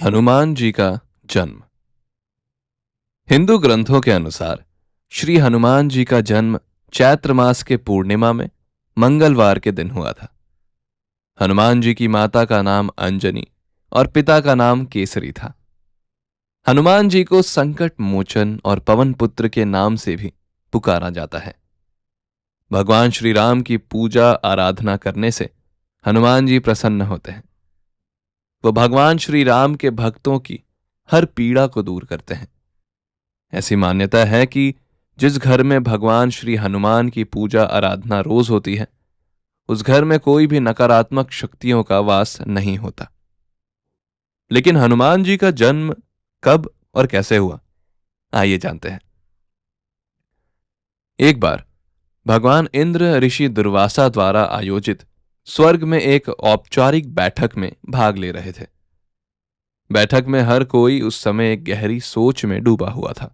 हनुमान जी का जन्म। हिंदू ग्रंथों के अनुसार श्री हनुमान जी का जन्म चैत्र मास के पूर्णिमा में मंगलवार के दिन हुआ था। हनुमान जी की माता का नाम अंजनी और पिता का नाम केसरी था। हनुमान जी को संकट मोचन और पवन पुत्र के नाम से भी पुकारा जाता है। भगवान श्री राम की पूजा आराधना करने से हनुमान जी प्रसन्न होते हैं। वो भगवान श्री राम के भक्तों की हर पीड़ा को दूर करते हैं। ऐसी मान्यता है कि जिस घर में भगवान श्री हनुमान की पूजा आराधना रोज होती है, उस घर में कोई भी नकारात्मक शक्तियों का वास नहीं होता। लेकिन हनुमान जी का जन्म कब और कैसे हुआ, आइए जानते हैं। एक बार भगवान इंद्र ऋषि दुर्वासा द्वारा आयोजित स्वर्ग में एक औपचारिक बैठक में भाग ले रहे थे। बैठक में हर कोई उस समय एक गहरी सोच में डूबा हुआ था।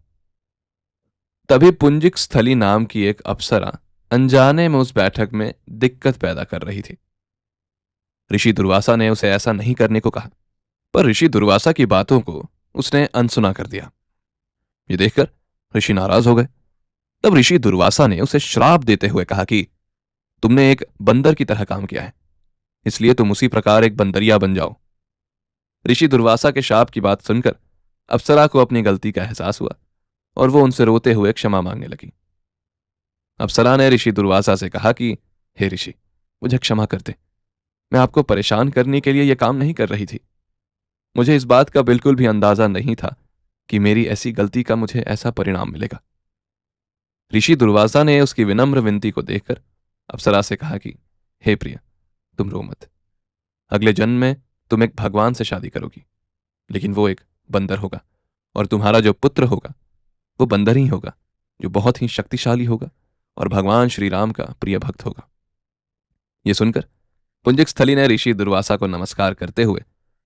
तभी पुंजिक स्थली नाम की एक अप्सरा अनजाने में उस बैठक में दिक्कत पैदा कर रही थी। ऋषि दुर्वासा ने उसे ऐसा नहीं करने को कहा, पर ऋषि दुर्वासा की बातों को उसने अनसुना कर दिया। ये देखकर ऋषि नाराज हो गए। तब ऋषि दुर्वासा ने उसे श्राप देते हुए कहा कि तुमने एक बंदर की तरह काम किया है, इसलिए तुम उसी प्रकार एक बंदरिया बन जाओ। ऋषि दुर्वासा के शाप की बात सुनकर अप्सरा को अपनी गलती का एहसास हुआ और वो उनसे रोते हुए क्षमा मांगने लगी। अप्सरा ने ऋषि दुर्वासा से कहा कि हे ऋषि, मुझे क्षमा कर दे। मैं आपको परेशान करने के लिए यह काम नहीं कर रही थी। मुझे इस बात का बिल्कुल भी अंदाजा नहीं था कि मेरी ऐसी गलती का मुझे ऐसा परिणाम मिलेगा। ऋषि दुर्वासा ने उसकी विनम्र विनती को देखकर अप्सरा से कहा कि हे प्रिय, तुम रो मत। अगले जन्म में तुम एक भगवान से शादी करोगी, लेकिन वो एक बंदर होगा, और तुम्हारा जो पुत्र होगा वो बंदर ही होगा, जो बहुत ही शक्तिशाली होगा और भगवान श्री राम का प्रिय भक्त होगा। यह सुनकर पुंजिक स्थली ने ऋषि दुर्वासा को नमस्कार करते हुए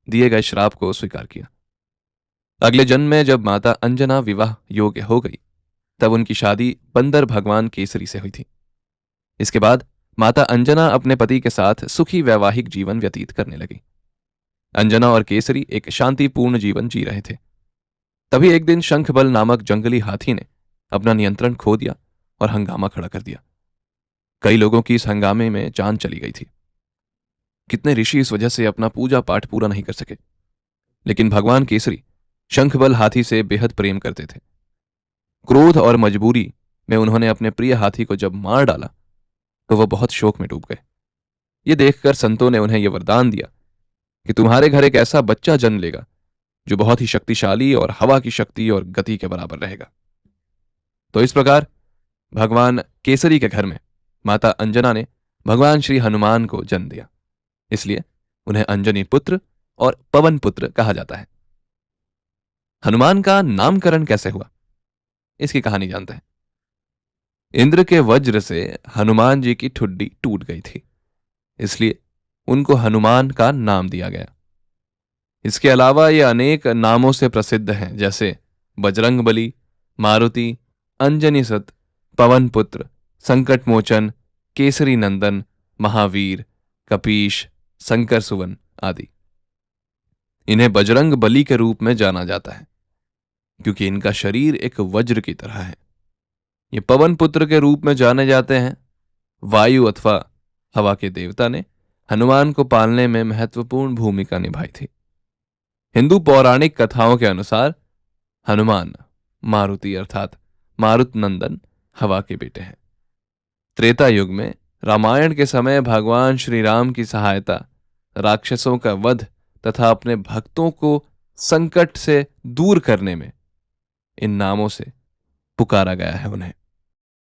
दिए गए श्राप को स्वीकार किया। अगले जन्म में जब माता अंजना विवाह योग्य हो गई, तब उनकी शादी बंदर भगवान केसरी से हुई थी। इसके बाद माता अंजना अपने पति के साथ सुखी वैवाहिक जीवन व्यतीत करने लगी। अंजना और केसरी एक शांतिपूर्ण जीवन जी रहे थे। तभी एक दिन शंखबल नामक जंगली हाथी ने अपना नियंत्रण खो दिया और हंगामा खड़ा कर दिया। कई लोगों की इस हंगामे में जान चली गई थी। कितने ऋषि इस वजह से अपना पूजा पाठ पूरा नहीं कर सके। लेकिन भगवान केसरी शंखबल हाथी से बेहद प्रेम करते थे। क्रोध और मजबूरी में उन्होंने अपने प्रिय हाथी को जब मार डाला तो वह बहुत शोक में डूब गए। ये देखकर संतों ने उन्हें यह वरदान दिया कि तुम्हारे घर एक ऐसा बच्चा जन्म लेगा जो बहुत ही शक्तिशाली और हवा की शक्ति और गति के बराबर रहेगा। तो इस प्रकार भगवान केसरी के घर में माता अंजना ने भगवान श्री हनुमान को जन्म दिया। इसलिए उन्हें अंजनी पुत्र और पवन पुत्र कहा जाता है। हनुमान का नामकरण कैसे हुआ, इसकी कहानी जानते हैं। इंद्र के वज्र से हनुमान जी की ठुड्डी टूट गई थी, इसलिए उनको हनुमान का नाम दिया गया। इसके अलावा ये अनेक नामों से प्रसिद्ध हैं, जैसे बजरंगबली, मारुति, अंजनी सत, पवन पुत्र, संकट मोचन, केसरी नंदन, महावीर, कपीश, शंकर सुवन आदि। इन्हें बजरंग बली के रूप में जाना जाता है क्योंकि इनका शरीर एक वज्र की तरह है। ये पवन पुत्र के रूप में जाने जाते हैं। वायु अथवा हवा के देवता ने हनुमान को पालने में महत्वपूर्ण भूमिका निभाई थी। हिंदू पौराणिक कथाओं के अनुसार हनुमान मारुति अर्थात मारुत नंदन हवा के बेटे हैं। त्रेता युग में रामायण के समय भगवान श्री राम की सहायता, राक्षसों का वध तथा अपने भक्तों को संकट से दूर करने में इन नामों से पुकारा गया है उन्हें।